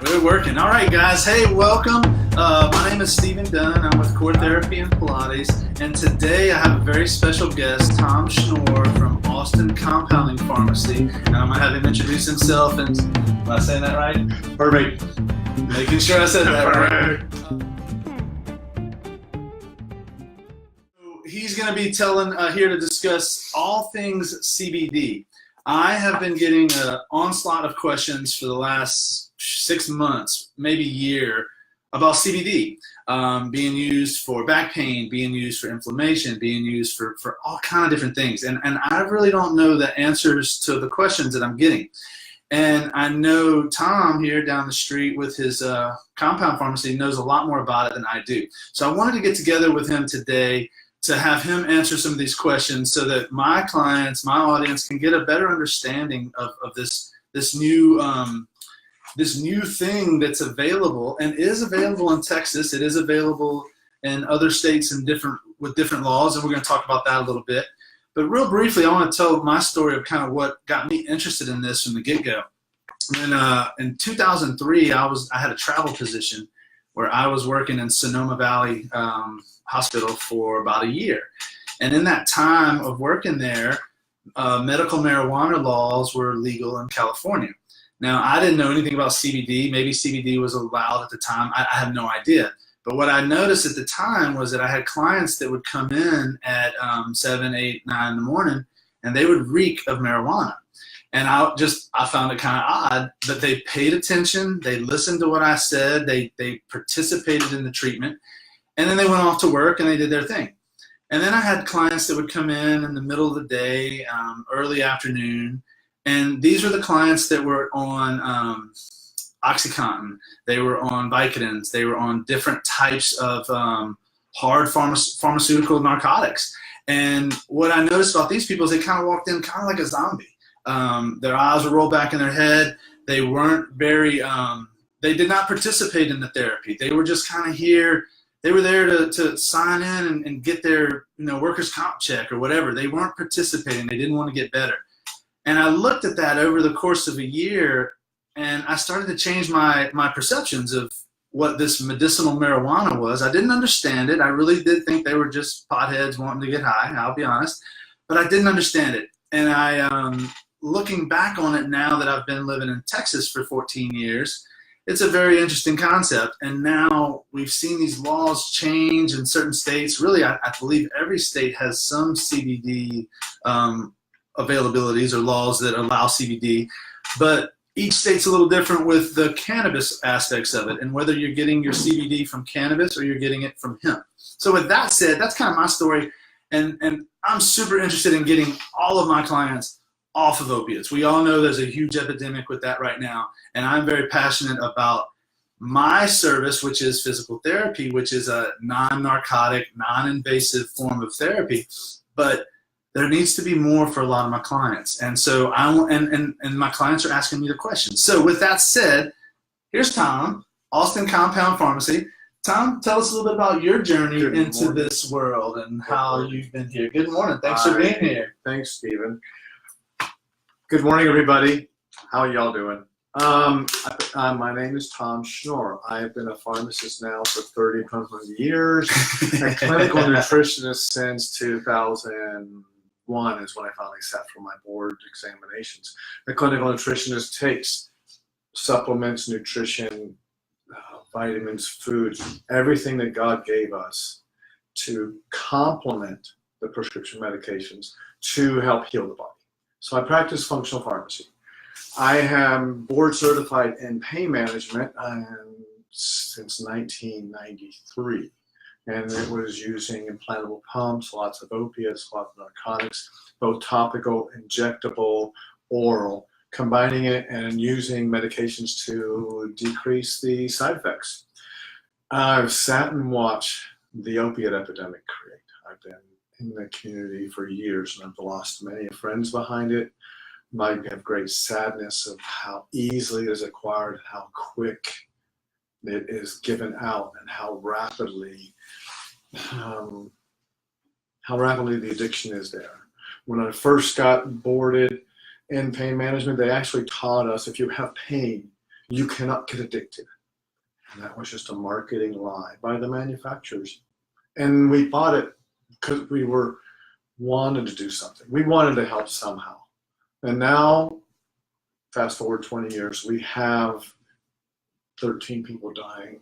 We're working. All right, guys. Hey, welcome. My name is Cheryl Dunn. I'm with CORE Therapy and Pilates, and today I have a very special guest, Tom Schnorr from Austin Compounding Pharmacy, and I'm gonna have him introduce himself. And am I saying that right? Perfect. Making sure I said that right. He's going to be here to discuss all things CBD. I have been getting an onslaught of questions for the last 6 months, maybe year, about CBD being used for back pain, being used for inflammation, being used for all kind of different things. And I really don't know the answers to the questions that I'm getting. And I know Tom here down the street with his compound pharmacy knows a lot more about it than I do. So I wanted to get together with him today to have him answer some of these questions so that my clients, my audience can get a better understanding of this new thing that's available and is available in Texas. It is available in other states and with different laws, and we're going to talk about that a little bit. But real briefly, I want to tell my story of kind of what got me interested in this from the get-go. In 2003, I had a travel position where I was working in Sonoma Valley Hospital for about a year. And in that time of working there, medical marijuana laws were legal in California. Now, I didn't know anything about CBD. Maybe CBD was allowed at the time. I have no idea. But what I noticed at the time was that I had clients that would come in at 7, 8, 9 in the morning, and they would reek of marijuana. And I found it kind of odd, but they paid attention, they listened to what I said, they participated in the treatment, and then they went off to work and they did their thing. And then I had clients that would come in the middle of the day, early afternoon, and these were the clients that were on OxyContin, they were on Vicodins, they were on different types of hard pharmaceutical narcotics. And what I noticed about these people is they kind of walked in kind of like a zombie. Their eyes would roll back in their head. They weren't very, they did not participate in the therapy. They were just kind of here. They were there to sign in and get their workers' comp check or whatever. They weren't participating. They didn't want to get better. And I looked at that over the course of a year, and I started to change my perceptions of what this medicinal marijuana was. I didn't understand it. I really did think they were just potheads wanting to get high, I'll be honest. But I didn't understand it. And I, looking back on it now that I've been living in Texas for 14 years, it's a very interesting concept. And now we've seen these laws change in certain states. Really, I believe every state has some CBD availabilities or laws that allow CBD. But each state's a little different with the cannabis aspects of it and whether you're getting your CBD from cannabis or you're getting it from hemp. So with that said, that's kind of my story. And I'm super interested in getting all of my clients off of opiates. We all know there's a huge epidemic with that right now. And I'm very passionate about my service, which is physical therapy, which is a non-narcotic, non-invasive form of therapy. But there needs to be more for a lot of my clients. And so and my clients are asking me the questions. So with that said, here's Tom, Austin Compound Pharmacy. Tom, tell us a little bit about your journey into this world and how you've been here. Good morning. Thanks for being here. Thanks, Stephen. Good morning, everybody. How are y'all doing? My name is Tom Schnorr. I have been a pharmacist now for 30 years. A clinical nutritionist since 2001 is when I finally sat for my board examinations. A clinical nutritionist takes supplements, nutrition, vitamins, foods, everything that God gave us to complement the prescription medications to help heal the body. So I practice functional pharmacy. I am board certified in pain management since 1993. And it was using implantable pumps, lots of opiates, lots of narcotics, both topical, injectable, oral, combining it and using medications to decrease the side effects. I've sat and watched the opiate epidemic create. I've been in the community for years and I've lost many friends behind it. I have great sadness of how easily it is acquired, how quick it is given out, and how rapidly the addiction is there. When I first got boarded in pain management, they actually taught us if you have pain, You cannot get addicted. And that was just a marketing lie by the manufacturers. And we bought it because we wanted to do something. We wanted to help somehow. And now, fast forward 20 years, we have 13 people dying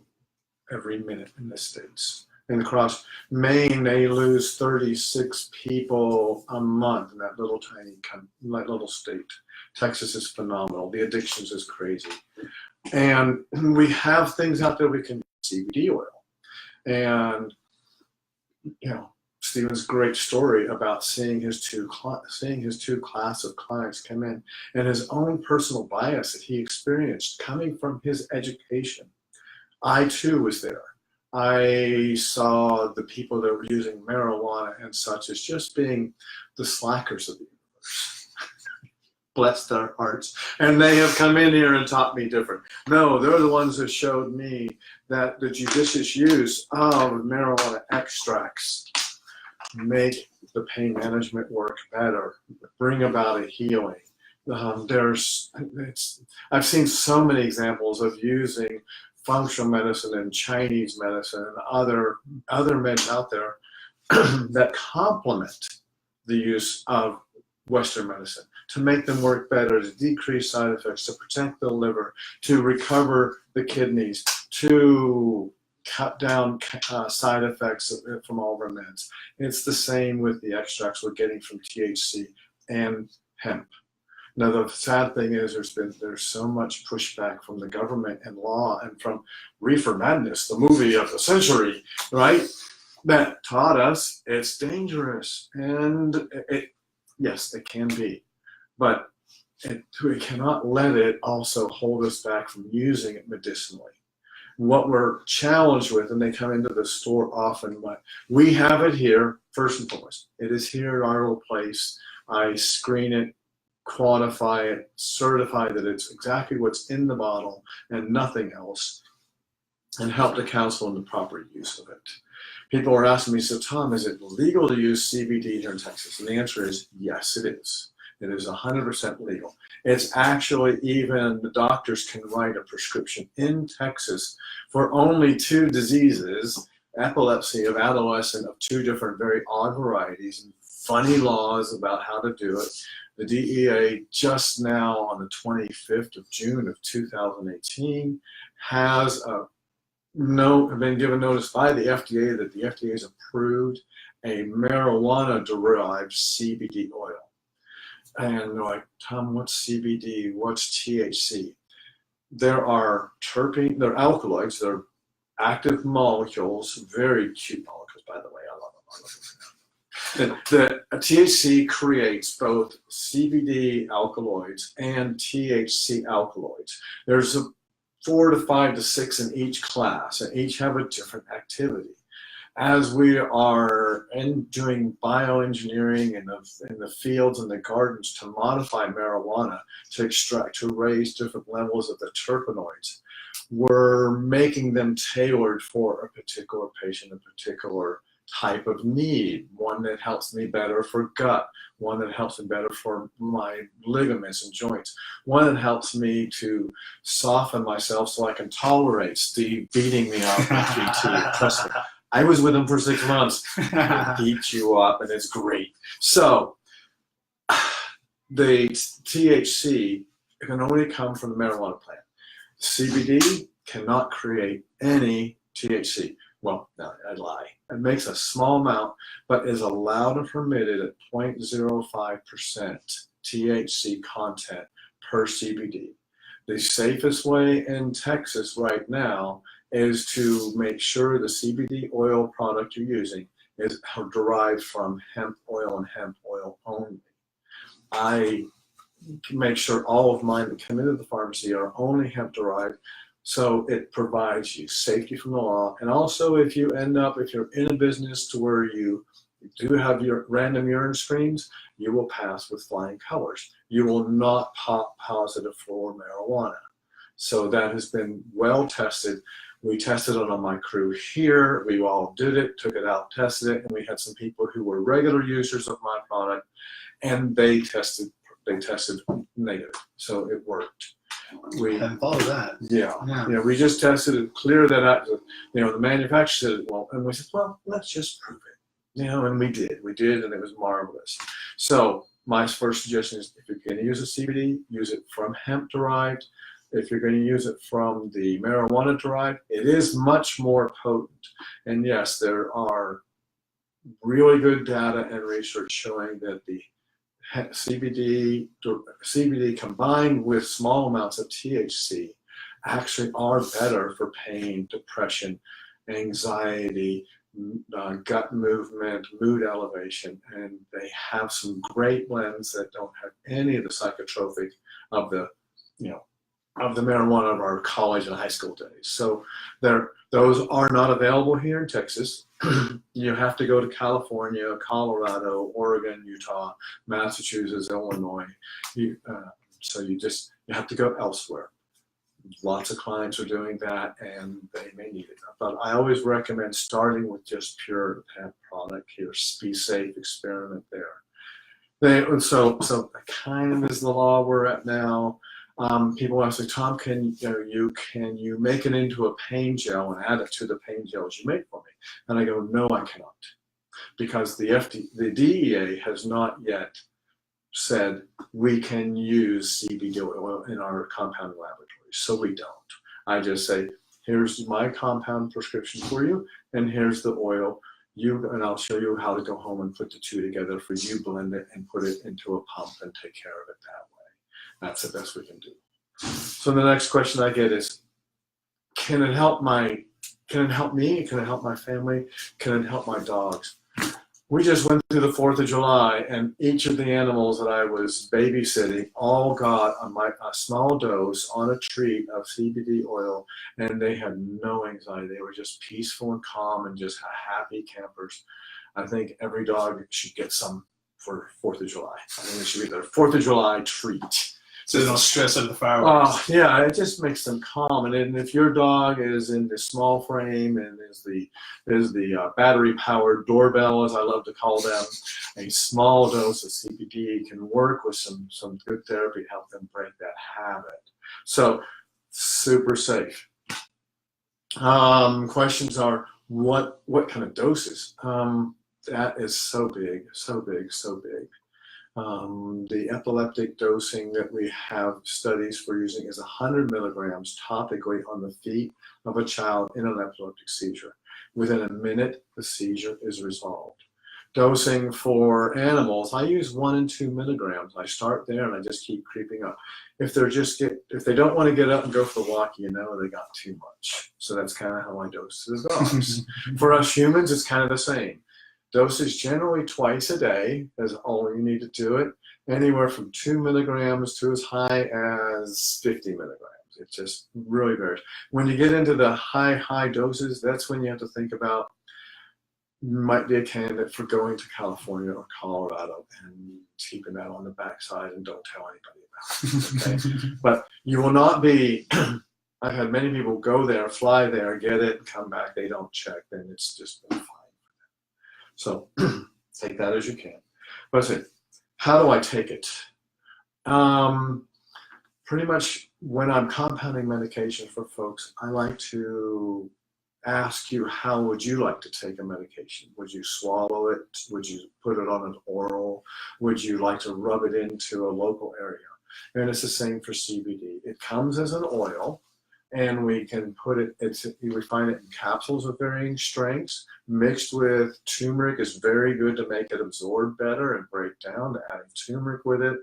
every minute in the States. And across Maine, they lose 36 people a month in that little little state. Texas is phenomenal. The addictions is crazy. And we have things out there we can CBD oil. And, you know, Stephen's great story about seeing his two class of clients come in and his own personal bias that he experienced coming from his education. I too was there. I saw the people that were using marijuana and such as just being the slackers of the universe. Bless their hearts. And they have come in here and taught me different. No, they're the ones that showed me that the judicious use of marijuana extracts make the pain management work better, bring about a healing. I've seen so many examples of using functional medicine and Chinese medicine and other meds out there that complement the use of Western medicine to make them work better, to decrease side effects, to protect the liver, to recover the kidneys, to cut down side effects from all of our meds. It's the same with the extracts we're getting from THC and hemp. Now, the sad thing is there's so much pushback from the government and law and from Reefer Madness, the movie of the century, right? That taught us it's dangerous. And yes, it can be. But we cannot let it also hold us back from using it medicinally. What we're challenged with, and they come into the store often, but we have it here, first and foremost. It is here at our little place. I screen it, quantify it, certify that it's exactly what's in the bottle and nothing else, and help to counsel in the proper use of it. People are asking me, so Tom, is it legal to use CBD here in Texas? And the answer is yes, it is. It is 100% legal. It's actually even the doctors can write a prescription in Texas for only 2 diseases, epilepsy of adolescent of 2 different very odd varieties, and funny laws about how to do it. The DEA just now on the 25th of June of 2018 has been given notice by the FDA that the FDA has approved a marijuana-derived CBD oil. And they're like, Tom, what's CBD? What's THC? There are terpene, they're alkaloids, they're active molecules, very cute molecules, by the way. I love them. The THC creates both CBD alkaloids and THC alkaloids. There's 4 to 5 to 6 in each class, and each have a different activity. As we are doing bioengineering in the fields and the gardens to modify marijuana, to extract, to raise different levels of the terpenoids, we're making them tailored for a particular patient, a particular type of need. One that helps me better for gut, one that helps me better for my ligaments and joints, one that helps me to soften myself so I can tolerate Steve beating me up with PT. Trust me. I was with him for 6 months. It beats you up, and it's great. So the THC can only come from the marijuana plant. CBD cannot create any THC. Well, no, I lie. It makes a small amount, but is allowed and permitted at 0.05% THC content per CBD. The safest way in Texas right now is to make sure the CBD oil product you're using is derived from hemp oil and hemp oil only. I make sure all of mine that come into the pharmacy are only hemp derived, so it provides you safety from the law. And also if you're in a business to where you do have your random urine screens, you will pass with flying colors. You will not pop positive for marijuana. So that has been well tested. We tested it on my crew here. We all did it, took it out, tested it, and we had some people who were regular users of my product, and they tested negative. So it worked. I hadn't thought of that. Yeah. We just tested it, clear that out. The manufacturer said it won't, and we said, well, let's just prove it. And we did, and it was marvelous. So my first suggestion is, if you're going to use a CBD, use it from hemp derived. If you're going to use it from the marijuana derived, it is much more potent. And yes, there are really good data and research showing that the CBD combined with small amounts of THC actually are better for pain, depression, anxiety, gut movement, mood elevation, and they have some great blends that don't have any of the psychotropic of the marijuana of our college and high school days. So those are not available here in Texas. You have to go to California, Colorado, Oregon, Utah, Massachusetts, Illinois. So you have to go elsewhere. Lots of clients are doing that, and they may need it. But I always recommend starting with just pure hemp product here. Be safe, experiment there. So that kind of is the law we're at now. People ask me, Tom, can you make it into a pain gel and add it to the pain gels you make for me? And I go, no, I cannot, because the DEA has not yet said we can use CBD oil in our compounding laboratories, so we don't. I just say, here's my compound prescription for you, and here's the oil. And I'll show you how to go home and put the two together for you, blend it, and put it into a pump and take care of it that way. That's the best we can do. So the next question I get is, can it help me? Can it help my family? Can it help my dogs? We just went through the 4th of July, and each of the animals that I was babysitting all got a small dose on a treat of CBD oil, and they had no anxiety. They were just peaceful and calm and just happy campers. I think every dog should get some for 4th of July. I think it should be their 4th of July treat. So they don't stress over the fireworks. Yeah, it just makes them calm. And if your dog is in the small frame and is the battery-powered doorbell, as I love to call them, a small dose of CBD can work with some good therapy to help them break that habit. So super safe. Questions are, what kind of doses? That is so big. The epileptic dosing that we have studies for using is 100 milligrams topically on the feet of a child in an epileptic seizure. Within a minute, the seizure is resolved. Dosing for animals, I use 1 and 2 milligrams. I start there and I just keep creeping up. If they don't want to get up and go for the walk, they got too much. So that's kind of how I dose the dogs. For us humans, it's kind of the same. Dosage generally twice a day is all you need to do it. Anywhere from 2 milligrams to as high as 50 milligrams. It just really varies. When you get into the high doses, that's when you have to think about, might be a candidate for going to California or Colorado and keeping that on the backside and don't tell anybody about it. Okay? But you will not be, I've had many people go there, fly there, get it, and come back. They don't check, then it's just been fine. So take that as you can. But how do I take it? Pretty much when I'm compounding medication for folks, I like to ask you, how would you like to take a medication? Would you swallow it? Would you put it on an oral? Would you like to rub it into a local area? And it's the same for CBD. It comes as an oil, and we can put it, we find it in capsules of varying strengths. Mixed with turmeric is very good to make it absorb better and break down, to adding turmeric with it.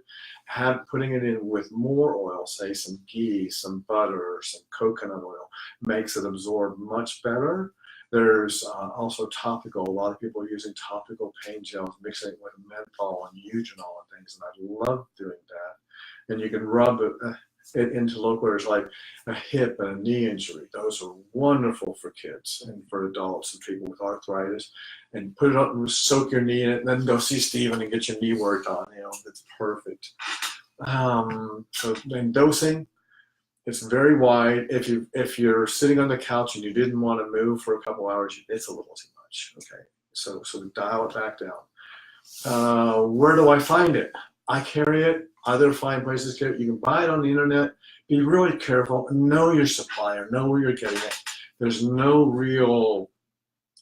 Putting it in with more oil, say some ghee, some butter, some coconut oil, makes it absorb much better. There's also topical. A lot of people are using topical pain gels, mixing it with menthol and eugenol and things, and I love doing that. And you can rub it into local areas like a hip and a knee injury. Those are wonderful for kids and for adults and people with arthritis. And put it up and soak your knee in it, and then go see Steven and get your knee worked on. It's perfect. So then dosing, it's very wide. If you're sitting on the couch and you didn't want to move for a couple hours, it's a little too much. Okay, so dial it back down. Where do I find it? I carry it. Other fine places carry it. You can buy it on the internet. be really careful. Know your supplier. Know where you're getting it. There's no real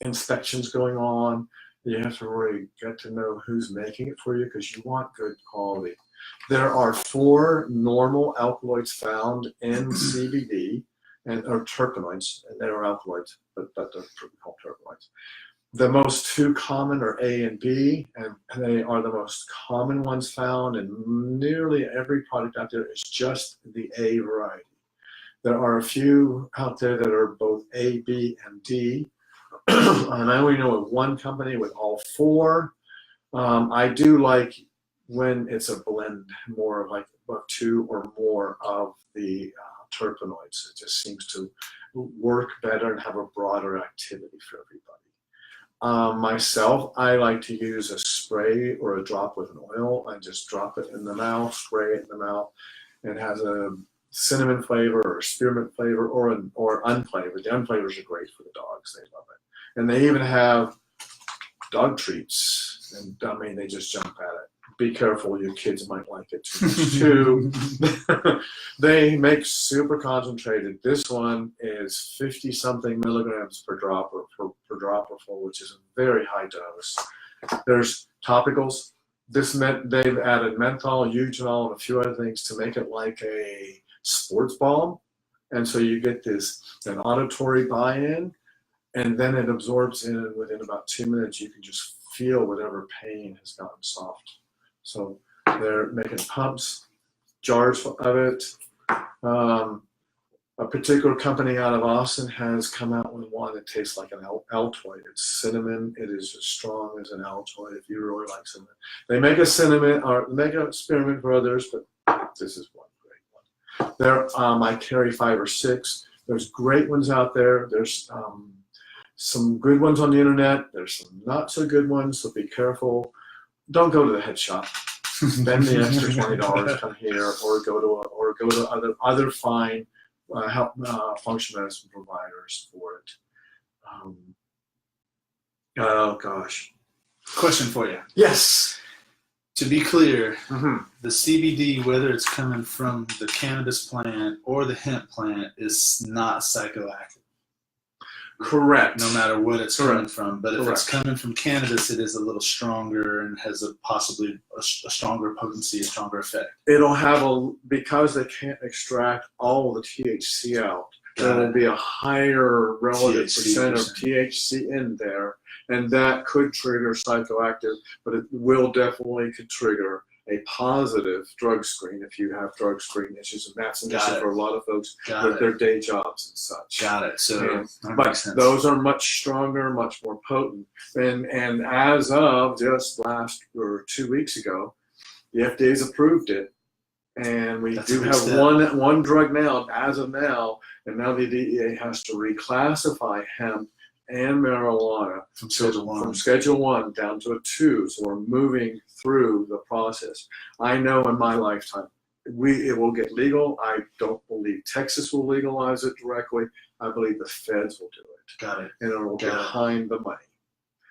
inspections going on. You have to really get to know who's making it for you because you want good quality. There are 4 normal alkaloids found in CBD, or terpenoids, and they're alkaloids, but they're called terpenoids. The most 2 common are A and B, and they are the most common ones found, and nearly every product out there is just the A variety. There are a few out there that are both A, B, and D, and I only know of 1 company with all 4. I do like when it's a blend, more like 2 or more of the terpenoids. It just seems to work better and have a broader activity for everybody. Myself, I like to use a spray or a drop with an oil. I just drop it in the mouth, spray it in the mouth. It has a cinnamon flavor or spearmint flavor or unflavored. The unflavored are great for the dogs. They love it. And they even have dog treats. And I mean, they just jump at it. Be careful, your kids might like it too much too. They make super concentrated. This one is 50-something milligrams per drop or per dropper full, which is a very high dose. There's topicals. They've added menthol, eugenol, and a few other things to make it like a sports balm. And so you get an auditory buy-in, and then it absorbs in, and within about 2 minutes, you can just feel whatever pain has gotten soft. So they're making pumps, jars of it. A particular company out of Austin has come out with one that tastes like an Altoid. It's cinnamon. It is as strong as an Altoid if you really like cinnamon. They make a cinnamon, or make an experiment for others, but this is one great one. There, I carry 5 or 6. There's great ones out there. There's some good ones on the internet. There's some not so good ones, so be careful. Don't go to the head shop. Spend the extra $20, come here, or go to other fine functional medicine providers for it. Oh gosh. Question for you. Yes. To be clear, the CBD, whether it's coming from the cannabis plant or the hemp plant, is not psychoactive. Correct. No matter what it's coming from. But if it's coming from cannabis, it is a little stronger and has possibly a stronger potency, a stronger effect. It'll have because they can't extract all the THC out, there will be a higher relative percent of THC in there, and that could trigger psychoactive, but it will definitely could trigger a positive drug screen if you have drug screen issues, and that's an issue for a lot of folks with their day jobs and such. Got it. So, but those are much stronger, much more potent. And as of just last or 2 weeks ago, the FDA's approved it, and we do have one drug now, as of now, and now the DEA has to reclassify hemp and marijuana from Schedule 1 down to a 2. So we're moving through the process. I know in my lifetime it will get legal. I don't believe Texas will legalize it directly. I believe the feds will do it. Got it. And it will get behind the money.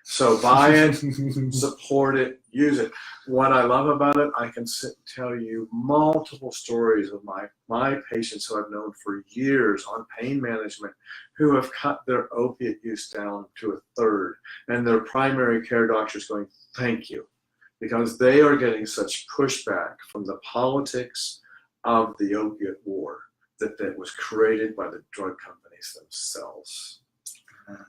So buy it, support it, use it. What I love about it, I can sit and tell you multiple stories of my patients who I've known for years on pain management who have cut their opiate use down to 1/3, and their primary care doctors going, thank you, because they are getting such pushback from the politics of the opiate war that was created by the drug companies themselves.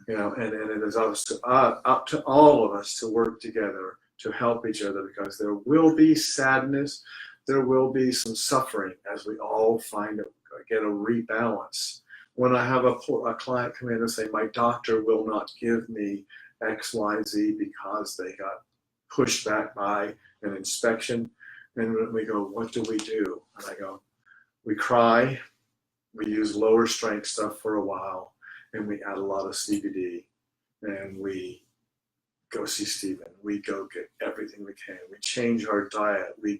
You know, and it is up to all of us to work together to help each other, because there will be sadness, there will be some suffering as we all get a rebalance. When I have a client come in and say, my doctor will not give me XYZ because they got pushed back by an inspection, and we go, what do we do? And I go, we cry, we use lower strength stuff for a while, and we add a lot of CBD, and we go see Stephen. We go get everything we can. We change our diet. We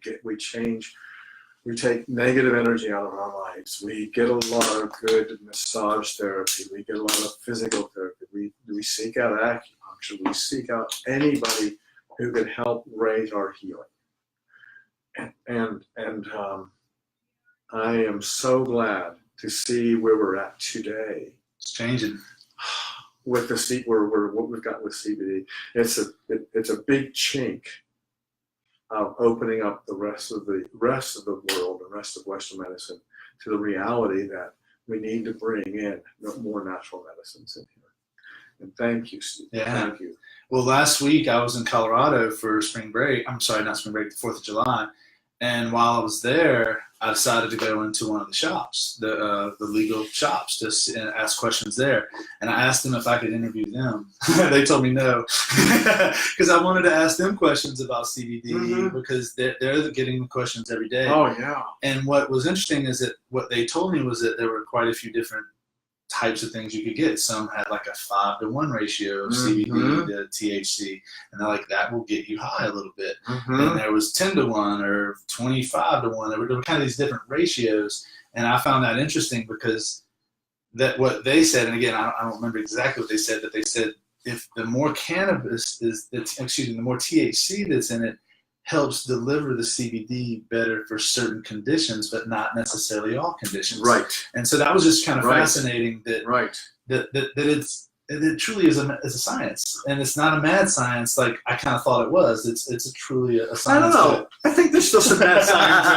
take negative energy out of our lives. We get a lot of good massage therapy. We get a lot of physical therapy. We seek out acupuncture. We seek out anybody who can help raise our healing. And I am so glad to see where we're at today. It's changing. With the what we've got with CBD, it's a big chink of opening up the rest of the world, the rest of Western medicine, to the reality that we need to bring in more natural medicines in here. And thank you, Steve. Yeah. Thank you. Well, last week I was in Colorado for spring break. I'm sorry, not spring break, the 4th of July. And while I was there, I decided to go into one of the shops, the legal shops, just ask questions there. And I asked them if I could interview them. They told me no, because I wanted to ask them questions about CBD, because they're getting the questions every day. Oh, yeah. And what was interesting is that what they told me was that there were quite a few different types of things you could get. Some had like a 5-to-1 ratio of CBD to THC, and they're like, that will get you high a little bit. And there was 10-to-1 or 25-to-1. There were kind of these different ratios, and I found that interesting because that what they said, and again, I don't remember exactly what they said, but they said if the more cannabis the more THC that's in it helps deliver the CBD better for certain conditions, but not necessarily all conditions. Right. And so that was just kind of fascinating that it truly is a science, and it's not a mad science like I kind of thought it was. It's truly a science. I don't know. I think there's still some mad science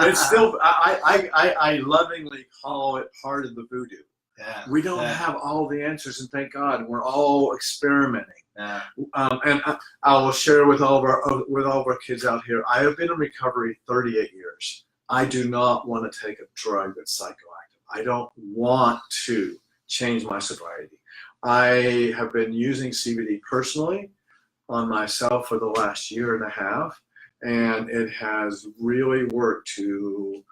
in it. It's still I lovingly call it part of the voodoo. Yeah. We don't have all the answers, and thank God we're all experimenting. Yeah. And I will share with all of our kids out here. I have been in recovery 38 years. I do not want to take a drug that's psychoactive. I don't want to change my sobriety. I have been using CBD personally on myself for the last 1.5 years, and it has really worked to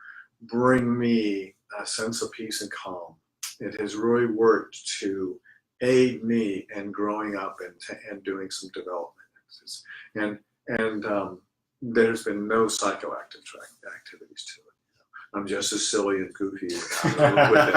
bring me a sense of peace and calm. It has really worked to aid me in growing up and doing some development. And there's been no psychoactive activities to it. I'm just as silly and goofy with it.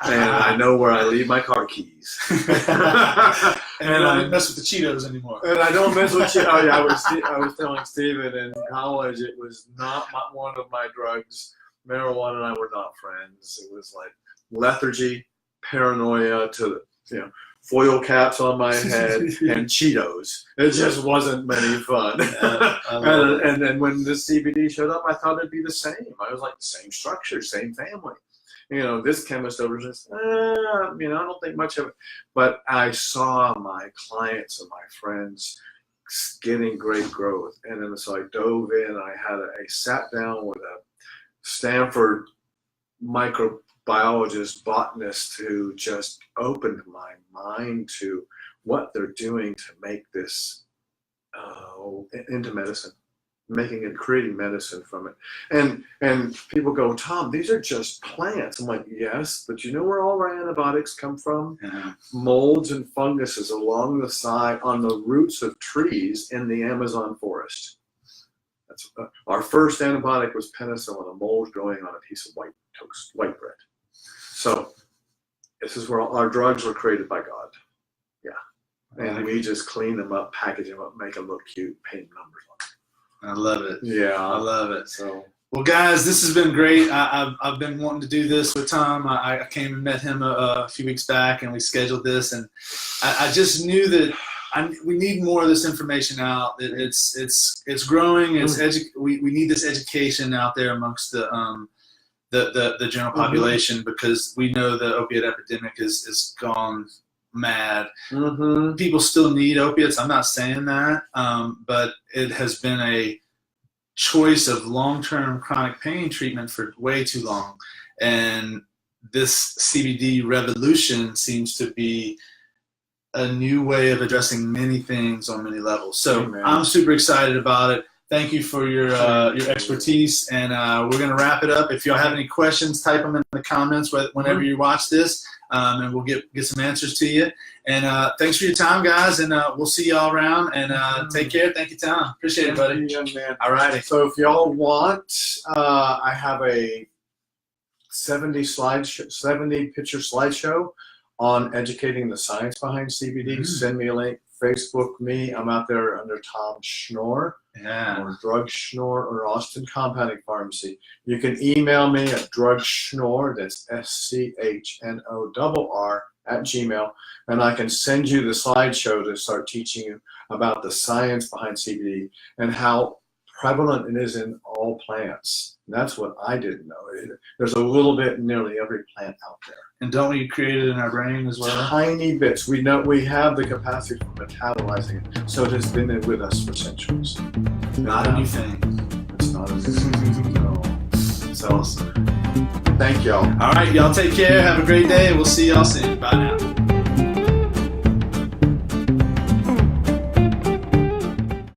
And I know where I leave my car keys. And I don't mess with the Cheetos anymore. And I don't mess with Cheetos. Oh, yeah, I was telling Steven in college it was not one of my drugs. Marijuana and I were not friends. It was like lethargy, paranoia, to foil caps on my head, and Cheetos. It just wasn't many fun. And then when the CBD showed up, I thought it'd be the same. I was like, same structure, same family. This chemist over says, I don't think much of it. But I saw my clients and my friends getting great growth. And then so I dove in. I sat down with a Stanford microbiologist, botanist, who just opened my mind to what they're doing to make this into medicine, creating medicine from it. And people go, Tom, these are just plants. I'm like, yes, but you know where all our antibiotics come from? Yeah. Molds and funguses along the side, on the roots of trees in the Amazon forest. That's our first antibiotic was penicillin, a mold growing on a piece of white toast, white bread. So this is where our drugs were created by God. Yeah. And we just clean them up, package them up, make them look cute, paint numbers on them. I love it. Yeah. I love it. So, well, guys, this has been great. I've been wanting to do this with Tom. I came and met him a few weeks back, and we scheduled this. And I just knew that we need more of this information out. It's growing. We need this education out there amongst the general population, because we know the opiate epidemic is gone mad. People still need opiates. I'm not saying that, but it has been a choice of long-term chronic pain treatment for way too long. And this CBD revolution seems to be a new way of addressing many things on many levels. So I'm super excited about it. Thank you for your expertise, and we're going to wrap it up. If y'all have any questions, type them in the comments whenever you watch this, and we'll get some answers to you. And thanks for your time, guys, and we'll see y'all around. And take care. Thank you, Tom. Appreciate it, buddy. Young man. All righty. So if y'all want, I have a 70-picture slideshow on educating the science behind CBD. Send me a link. Facebook me. I'm out there under Tom Schnorr Yeah. or Drug Schnorr or Austin Compounding Pharmacy. You can email me at drugschnorr, that's SCHNORR @gmail, and I can send you the slideshow to start teaching you about the science behind CBD and how prevalent it is in all plants. And that's what I didn't know. There's a little bit in nearly every plant out there. And don't we create it in our brain as well? Tiny bits. We know we have the capacity for metabolizing it, so it has been with us for centuries. Not a new thing. It's not a new thing. No. So, thank y'all. All right, y'all take care. Have a great day. We'll see y'all soon. Bye now.